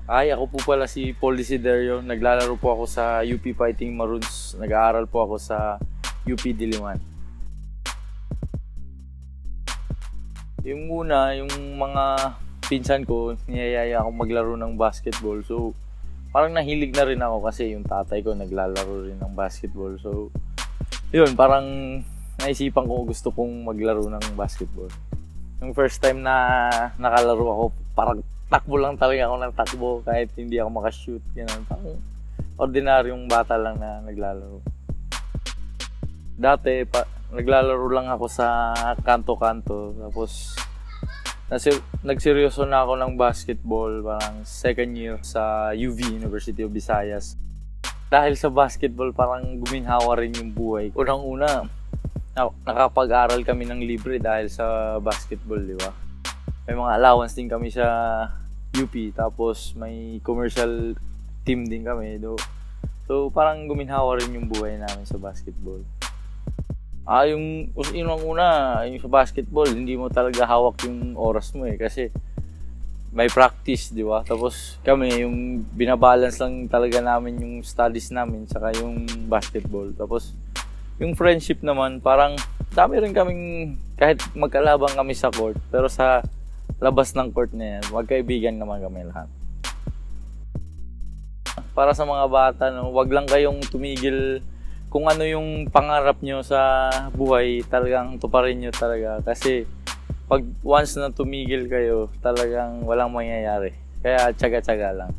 Ay, ako po pala si Paul Desiderio. Naglalaro po ako sa UP Fighting Maroons. Nag-aaral po ako sa UP Diliman. Yung muna, yung mga pinsan ko, niyayaya ako maglaro ng basketball. So, parang nahilig na rin ako kasi yung tatay ko naglalaro rin ng basketball. So, yun, parang naisipan ko gusto kong maglaro ng basketball. Yung first time na nakalaro ako, parang takbo lang talaga ako ng takbo kahit hindi ako makashoot. Ganun. Parang ordinaryong bata lang na naglalaro. Dati, naglalaro lang ako sa kanto-kanto. Tapos, nagseryoso na ako ng basketball parang second year sa UV, University of Visayas. Dahil sa basketball, parang guminhawa rin yung buhay. Unang-una, nakapag-aral kami ng libre dahil sa basketball, di ba? May mga allowance din kami sa UP, tapos may commercial team din kami. So parang guminhawa rin yung buhay namin sa basketball. Yung una, yung sa basketball, hindi mo talaga hawak yung oras mo kasi may practice, di ba? Tapos kami, yung binabalance lang talaga namin yung studies namin saka yung basketball. Tapos yung friendship naman, parang dami rin kaming, kahit magkalabang kami sa court, pero sa labas ng court na yan, magkaibigan naman kami lahat. Para sa mga bata, wag lang kayong tumigil kung ano yung pangarap nyo sa buhay, talagang tuparin nyo talaga. Kasi pag once na tumigil kayo, talagang walang mangyayari. Kaya tsaga-tsaga lang.